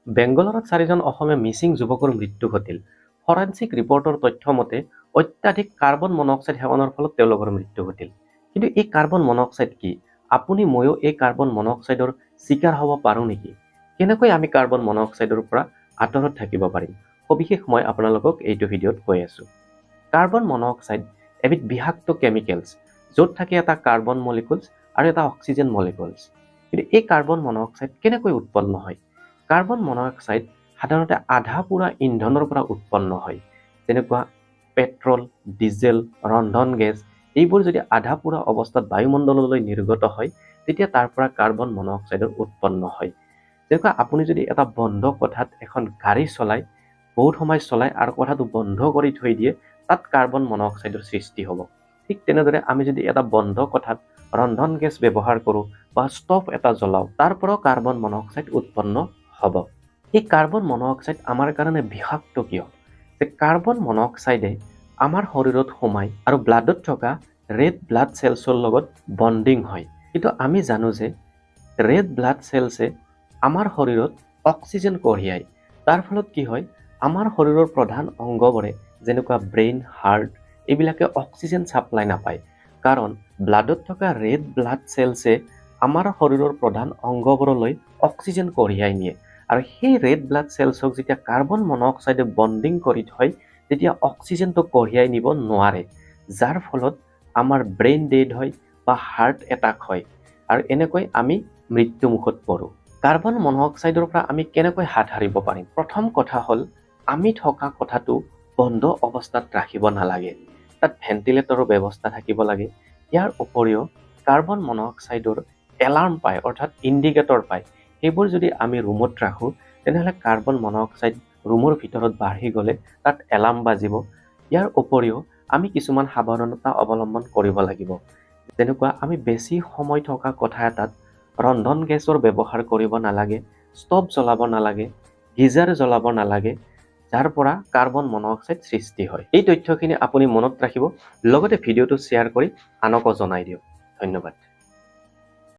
বেংগলৰত 4জন অসমীয়া মিচিং যুৱকৰ মৃত্যু ঘটিল। ফৰেনচিক ৰিপৰ্টৰ তথ্য মতে অত্যাধিক কাৰ্বন মনক্সাইড সেৱনৰ ফলত তেওঁলোকৰ মৃত্যু ঘটিল। কিন্তু এই কাৰ্বন মনক্সাইড কি? আপুনি ময়ো এই কাৰ্বন মনক্সাইডৰ চিকাৰ হ'ব পাৰোঁ নেকি? কেনেকৈ আমি কাৰ্বন মনক্সাইডৰ পৰা আঁতৰত থাকিব পাৰিম? সবিশেষ মই আপোনালোকক এইটো ভিডিঅ'ত কৈ আছোঁ। কাৰ্বন মনক্সাইড এবিধ বিষাক্ত কেমিকেলছ, য'ত থাকে এটা কাৰ্বন মলিকুলছ আৰু এটা অক্সিজেন মলিকুলছ। কিন্তু এই কাৰ্বন মনক্সাইড কেনেকৈ উৎপন্ন হয়? কাৰ্বন মনক্সাইড সাধাৰণতে আধা পোৰা ইন্ধনৰ পৰা উৎপন্ন হয়। যেনেকুৱা পেট্ৰল, ডিজেল, ৰন্ধন গেছ এইবোৰ যদি আধা পোৰা অৱস্থাত বায়ুমণ্ডললৈ নিৰ্গত হয়, তেতিয়া তাৰ পৰা কাৰ্বন মনক্সাইডৰ উৎপন্ন হয়। যেনেকুৱা আপুনি যদি এটা বন্ধ কোঠাত এখন গাড়ী চলায়, বহুত সময় চলায় আৰু কোঠাটো বন্ধ কৰি থৈ দিয়ে, তাত কাৰ্বন মনক্সাইডৰ সৃষ্টি হ'ব। ঠিক তেনেদৰে আমি যদি এটা বন্ধ কোঠাত ৰন্ধন গেছ ব্যৱহাৰ কৰোঁ বা ষ্টভ এটা জ্বলাওঁ, তাৰ পৰাও কাৰ্বন মনক্সাইড উৎপন্ন হ'ব। এই কাৰ্বন মনক্সাইড আমাৰ কাৰণে বিষাক্ত কিয়? যে কাৰ্বন মনক্সাইডে আমাৰ শৰীৰত সোমাই আৰু ব্লাডত থকা ৰেড ব্লাড চেলছৰ লগত বণ্ডিং হয়। কিন্তু আমি জানো যে ৰেড ব্লাড চেলছে আমাৰ শৰীৰত অক্সিজেন কঢ়িয়ায়। তাৰ ফলত কি হয়? আমাৰ শৰীৰৰ প্ৰধান অংগবোৰে যেনেকুৱা ব্ৰেইন, হাৰ্ট এইবিলাকে অক্সিজেন ছাপ্লাই নাপায়। কাৰণ ব্লাডত থকা ৰেড ব্লাড চেলছে আমাৰ শৰীৰৰ প্ৰধান অংগবোৰলৈ অক্সিজেন কঢ়িয়াই নিয়ে। আৰু সেই ৰেড ব্লাড চেলছক যেতিয়া কাৰ্বন মনক্সাইডে বণ্ডিং কৰি থয়, তেতিয়া অক্সিজেনটো কঢ়িয়াই নিব নোৱাৰে। যাৰ ফলত আমাৰ ব্ৰেইন ডেড হয় বা হাৰ্ট এটাক হয়। আৰু এনেকৈ আমি মৃত্যুমুখত পৰোঁ। কাৰ্বন মনক্সাইডৰ পৰা আমি কেনেকৈ হাত সাৰিব পাৰিম? প্ৰথম কথা হ'ল, আমি থকা কোঠাটো বন্ধ অৱস্থাত ৰাখিব নালাগে। তাত ভেণ্টিলেটৰৰ ব্যৱস্থা থাকিব লাগে। ইয়াৰ উপৰিও কাৰ্বন মনক্সাইডৰ এলাৰ্ম পায়, অৰ্থাৎ ইণ্ডিকেটৰ পায়। সেইবোৰ যদি আমি ৰুমত ৰাখোঁ, তেনেহ'লে কাৰ্বন মনক্সাইড ৰুমৰ ভিতৰত বাঢ়ি গ'লে তাত এলাৰ্ম বাজিব। ইয়াৰ উপৰিও আমি কিছুমান সাৱধানতা অৱলম্বন কৰিব লাগিব। যেনেকুৱা আমি বেছি সময় থকা কোঠা এটাত ৰন্ধন গেছৰ ব্যৱহাৰ কৰিব নালাগে, ষ্টভ জ্বলাব নালাগে, গিজাৰ জ্বলাব নালাগে, যাৰ পৰা কাৰ্বন মনক্সাইড সৃষ্টি হয়। এই তথ্যখিনি আপুনি মনত ৰাখিব, লগতে ভিডিঅ'টো শ্বেয়াৰ কৰি আনকো জনাই দিয়ক। ধন্যবাদ।